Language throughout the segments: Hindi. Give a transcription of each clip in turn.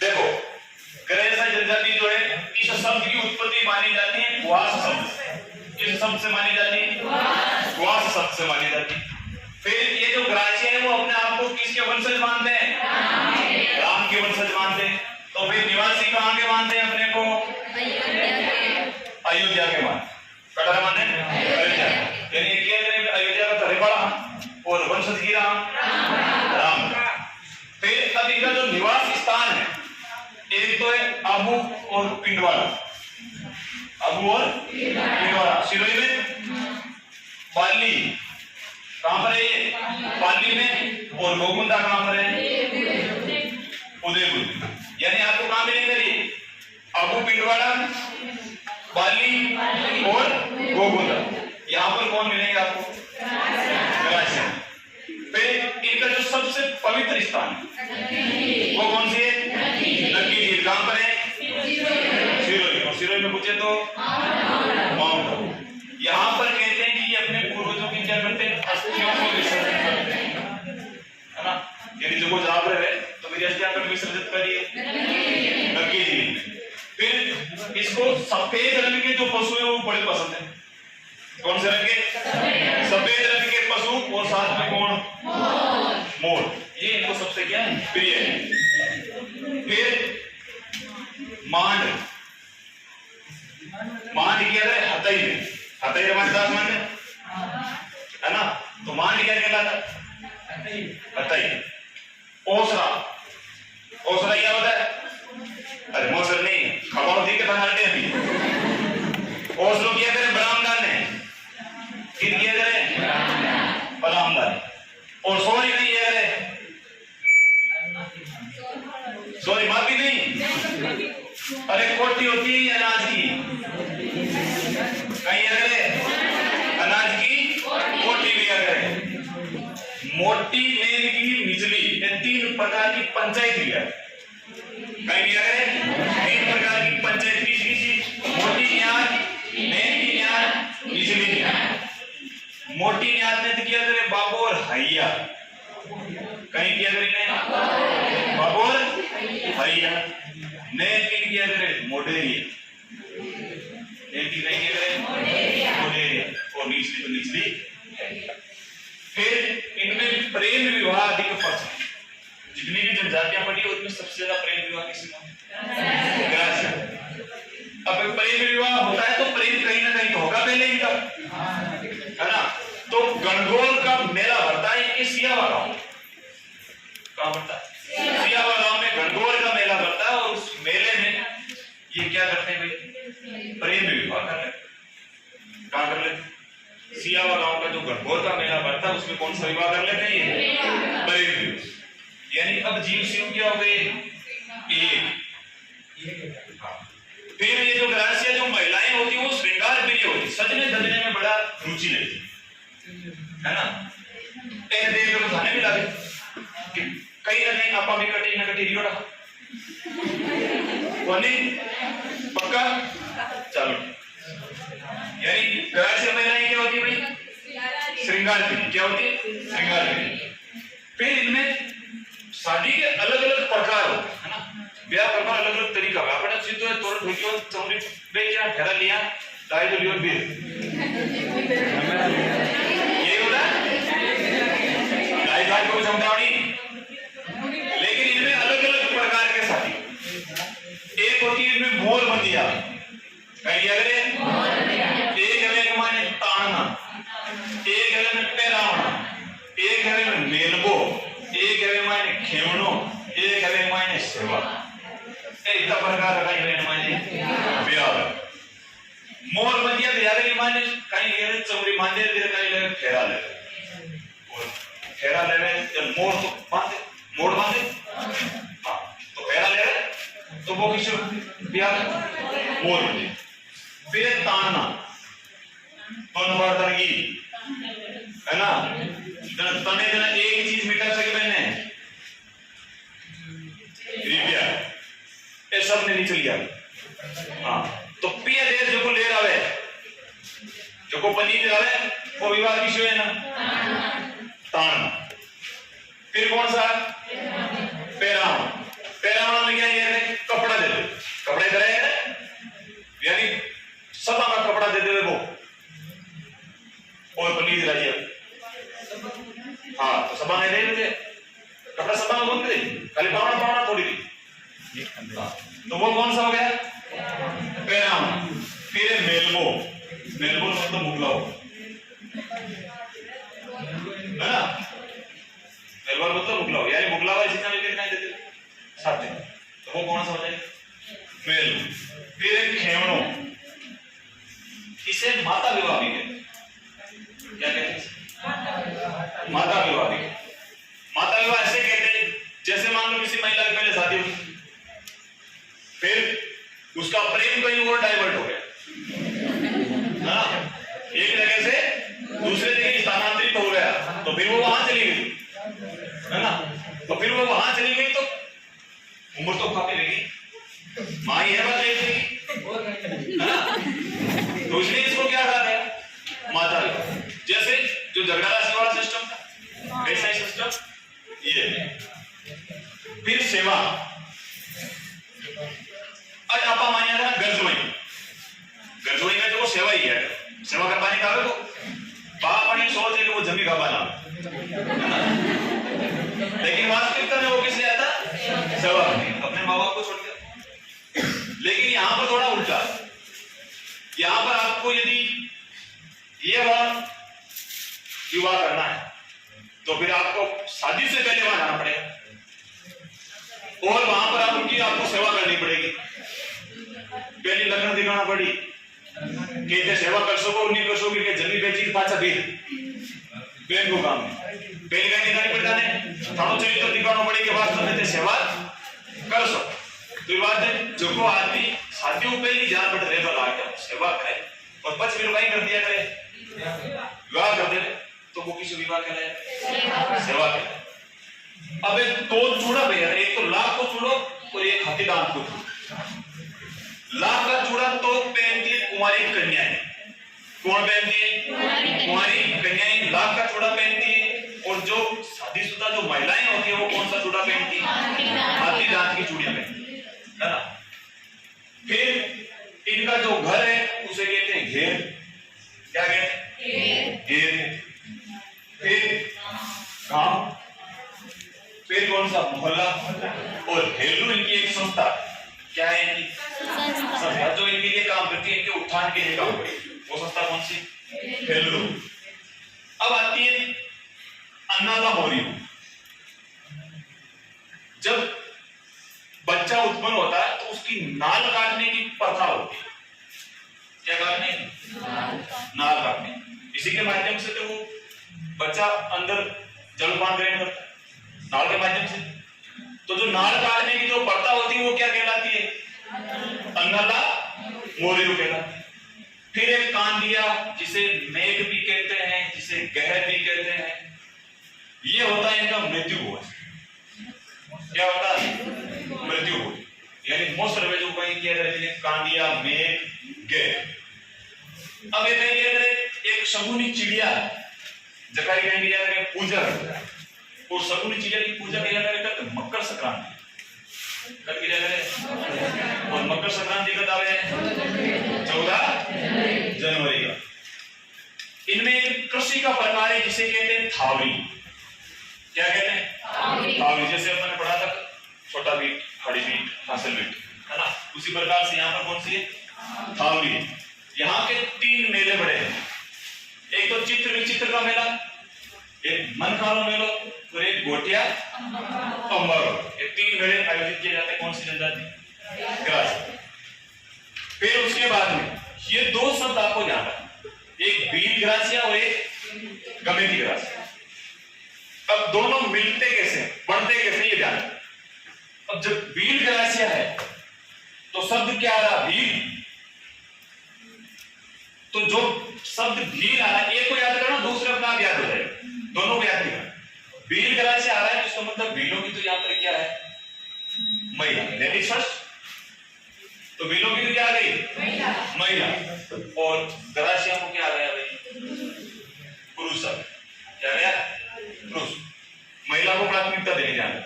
देखो ग्रहण जनजाति जो है इस शब्द की उत्पत्ति मानी जाती है ग्वास शब्द से। किस शब्द से मानी जाती है? ग्वास शब्द से मानी जाती है। फिर ये जो ग्राह्य है वो अपने आप को किसके वंशज मानते हैं? राम के वंशज मानते हैं। तो फिर निवासी कहाँ के मानते हैं अपने को? अयोध्या के मानते। कटार मानते हैं अयोध्या, यानी अयोध्या का तरे पड़ा और वंशज की राम। फिर अब इनका जो निवास स्थान है एक तो है आबू और पिंडवाड़ा। आबू और पिंडवाड़ा सिरोही में, पाली कहां पर है ये? पाली में। और गोकुंदा कहां पर है? उदयपुर। यानी आपको कहां मिलेंगे ये? आबू, पिंडवाड़ा, पाली और गोकुंदा। यहां पर कौन मिलेंगे आपको? ग्राह्य। फिर इनका जो सबसे पवित्र स्थान है वो कौन सी है? नक्की झील। कहां पर है? सिरोही। और सिरोही में पूछे तो माउंट आबू। यहां पर कहते हैं कि ये अपने पूर्वजों की क्या करते हैं? अस्थियों को विसर्जित करते हैं, है ना। यदि जो कुछ आप रहे तो मेरी अस्थियां कर विसर्जित करिए नक्की झील में। फिर इसको सफेद रंग के जो पशु है वो बड़े पसंद है। कौन से रंग के? सफेद रंग के पशु और साथ में कौन? मोर। ये इनको सबसे क्या है? प्रिय है। फिर मांड। मांड क्या है? हतई में। हतई रमादास मांड है ना। तो मांड क्या कहलाता? हतई। ओसरा। ओसरा क्या होता है? अरे मौसर नहीं, खबर होती है बनाते अभी। ओसरो क्या करें? बरामदान है। किन किया करें? बरामदान। और सॉरी नहीं ये करें, सॉरी माफी नहीं। अरे कोटी होती है अनाज की, कहीं अगर अनाज की कोटी लिया करें। मोटी मेन की निचली, ये 3 प्रकार की पंचायत लिया कहीं लिया करें। 3 प्रकार की पंचायत की मोटी न्याय, मेन की न्याय, निचली न्याय। मोटी न्याय ने किया करे बाबू और हैया, कहीं किया करे बाबू और हैया। मेन की किया करे मोडेरिया, एक की नहीं किया करे मोडेरिया। और निचली तो निचली। फिर इनमें प्रेम विवाह अधिक पसंद। जितनी भी जनजातियां पड़ी उसमें सबसे ज्यादा प्रेम विवाह किसी में? ग्राह्य। अब प्रेम विवाह होता है तो प्रेम कहीं ना कहीं तो होगा पहले इनका, है ना। तो गणगौर का मेला भरता है कि सियावा गांव। कहां भरता है? सियावा गांव में गणगौर का मेला भरता है। और उस मेले में ये क्या करते हैं भाई? प्रेम विवाह कर लेते। कहां कर लेते? सियावा गांव का जो गणगौर का मेला भरता है उसमें कौन सा विवाह कर लेते हैं? ये प्रेम विवाह। यानी अब जीव शिव क्या हो गए? एक। फिर ये जो ग्राह्य जो महिलाएं होती वो श्रृंगार प्रिय होती, सजने धजने में बड़ा रुचि लेती, है ना। एक देव को खाने भी लागे कहीं ना कहीं आपा भी कटे ना कटे रियोड़ा वनी पक्का चलो। यानी ग्राह्य महिलाएं क्या होती भाई? श्रृंगार प्रिय। क्या होती है? श्रृंगार प्रिय। फिर इनमें शादी के अलग अलग प्रकार होते हैं, है ना। ब्याह करना अलग अलग तरीका है। अपने सीधे तोड़ ठोकियो चौरी पे क्या ठहरा लिया दाई जो लियो बीर ये होता है दाई दाई को समझावनी। लेकिन इनमें अलग अलग प्रकार के शादी। एक होती है इनमें मोर बंदिया, कहीं अगर एक है माने ताना, एक है में पैरावना, एक है में मेलबो, एक है माने खेवनो, एक है माने सेवा। इतना प्रकार का है माने ब्याह। मोर बंदिया बिहार माने कहीं ये चौरी माने दे कहीं ले फेरा ले। और फेरा ले जब मोर तो बांधे मोड़ बांधे, हां तो फेरा ले तो वो किस ब्याह मोर बंदी। फिर ताना तो नंबर तनगी, है ना। तने जना एक चीज मिटा सके मैंने रिपिया ये सब ने नहीं चली आ। हाँ तो पिया देर जो को ले रहा जो को पनीर रहा वो विवाह की है ना ताण। फिर कौन सा? पैराम। पैराम में क्या है? कपड़ा दे दो, कपड़े दे रहे हैं, यानी सभा का कपड़ा दे दे वो, और पंडित जी राजी। हाँ, तो सभा में दे दे कपड़ा, सभा में बंद दे, खाली पावना पावना थोड़ी दी। तो वो कौन सा हो गया? पैराम। फिर मेलबो। मेलबो मतलब मुगलाओ, है ना? मेलबो मतलब मुगलाओ, यानी मुगलावा जितना भी कितना देते साथ में, तो वो कौन सा हो जाएगा? मेल। फिर एक खेवणो, इसे माता विवाह भी कहते हैं। क्या कहते हैं? माता विवाह भी। माता विवाह ऐसे कहते हैं जैसे मान लो किसी महिला की पहले शादी हुई, फिर उसका प्रेम कहीं और डाइवर्ट हो गया, ना, एक जगह से दूसरे जगह स्थानांतरित हो गया, तो फिर वो वहां चली गई, है ना? तो फिर वो वहां चली गई तो उम्र तो काफी लगी, माँ ही है बात है ना? तो इसलिए इसको क्या कहा गया? माता विवाह। जैसे जो झगड़ा राशि वाला सिस्टम था, वैसा ही सिस्टम ये। फिर सेवा। आज आपा मानिया था गरजोई, गरजोई में तो वो सेवा ही है, सेवा करवाने का है। तो बाप अपनी सोच है कि वो जमी का बना, लेकिन वास्तविकता में वो किस लिए आता? सेवा करने, अपने माँ बाप को छोड़कर। लेकिन यहां पर थोड़ा उल्टा, यहां पर आपको यदि ये विवाह करना है तो फिर आपको शादी से पहले वहां जाना पड़ेगा, और वहां पर आपको सेवा करनी पड़ेगी। पहली लग्न दिखाना पड़ी कि सेवा कर सको नहीं कर सको, जमीन बेची पाचा बेच बैंक को काम पहली का दिखानी पड़ता है, थानो चरित्र दिखाना पड़े कि वास्तव में सेवा कर सको। तो बात है जो को आदमी शादी में पहली जान पड़ रहे बला के सेवा करे और पच फिर वही कर दिया करे, विवाह कर दे, तो वो किसी विवाह कहलाए? सेवा कहलाए। अब एक तो चूड़ा भैया, एक तो लाख को चूड़ो और एक हाथी दांत को चूड़ो। लाख का चूड़ा तो पहनती है कुमारी कन्याएं। कौन पहनती है? कुमारी कन्याएं लाख का चूड़ा पहनती है, और जो शादीशुदा जो महिलाएं होती है वो कौन सा चूड़ा पहनती है? हाथी दांत की चूड़ियां पहनती है ना? फिर इनका जो घर है उसे कहते हैं घेर। क्या कहते हैं? घेर। फिर गांव, फिर कौन सा? मोहल्ला, और हेलू इनकी एक संस्था। क्या है इनकी संस्था? जो इनके लिए काम करती है, इनके उत्थान के लिए काम करती है, वो संस्था कौन सी? हेलू। अब आती है अन्नदा मौर्य। जब बच्चा उत्पन्न होता है तो उसकी नाल काटने की प्रथा होती है। क्या काटने? नाल काटने। इसी के माध्यम से तो वो बच्चा अंदर जलपान ग्रहण करता है, नाल के माध्यम से। तो जो नाल काटने की जो प्रथा होती है वो क्या कहलाती है? अन्नदा मौर्य कहलाती है। फिर एक कांडिया, जिसे मेघ भी कहते हैं, जिसे गह भी कहते हैं, ये होता है इनका मृत्यु भोज। क्या होता है? मृत्यु भोज, यानी मोस्ट जो कहीं कह रहे थे कांडिया, मेघ, गह। अब ये कहीं कह रहे एक शगुनी चिड़िया जकाई कहेंगे क्या करें? पूजा करता है, और शगुनी चिड़िया की पूजा किया करें मकर संक्रांति कब किया करें? और मकर संक्रांति का दावे 14 जनवरी का। इनमें एक कृषि का प्रकार है जिसे कहते हैं थावरी। क्या कहते हैं? थावरी। जैसे अपने पढ़ा था छोटा बीट, खड़ी बीट, हासिल बीट, है ना? उसी प्रकार से यहाँ पर कौन सी है? थावरी। यहाँ के 3 मेले बड़े हैं। एक तो चित्र विचित्र का मेला, एक मनकालो मेलो, और एक गोटिया अंबारो। ये 3 मेले आयोजित किए जाते हैं। कौन सी जनजाति? ग्रासी। फिर उसके बाद में ये 2 शब्द आपको ध्यान रखना, एक बील ग्रासिया और एक गमेती ग्रासिया। अब दोनों मिलते कैसे, बढ़ते कैसे, ये ध्यान रखना। अब जब बील ग्रासिया है तो शब्द क्या आ रहा? भील। तो जो शब्द भील आ रहा है, एक को याद करना, दूसरे अपना आप याद हो जाएगा, दोनों को याद करना। भील ग्रास से आ रहा है तो इसका मतलब भीलों की तो यहाँ पर क्या है? महिला। लेडीज फर्स्ट, तो भीलों की तो क्या आ गई? महिला। और ग्रासिया को क्या आ गया भाई? पुरुष। क्या गया? शब्द देखे जाना।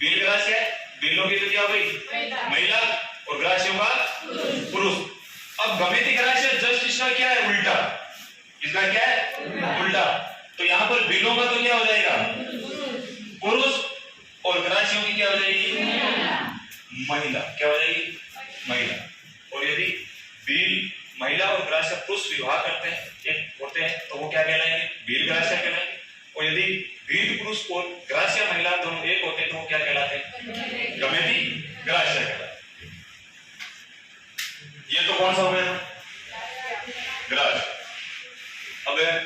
बील ग्रास्य है, बीलों की तो क्या हो गई महिला और ग्रासियों का पुरुष। अब गमेती ग्रास्य जस्ट इसका क्या है उल्टा, इसका क्या है उल्टा। तो यहाँ पर बीलों का तो क्या हो जाएगा पुरुष और ग्रासियों की क्या हो जाएगी महिला। क्या हो जाएगी महिला। और यदि बील महिला और ग्रास्य पुरुष विवाह करते हैं एक होते हैं तो वो क्या कहलाएंगे बील ग्रास्य कहलाएंगे। और यदि बील पुरुष और ग्रास्य महिला दोनों एक होते हैं तो वो क्या कहलाते हैं गमेती ग्रास्य कहलाते हैं। ये तो कौन सा हो गया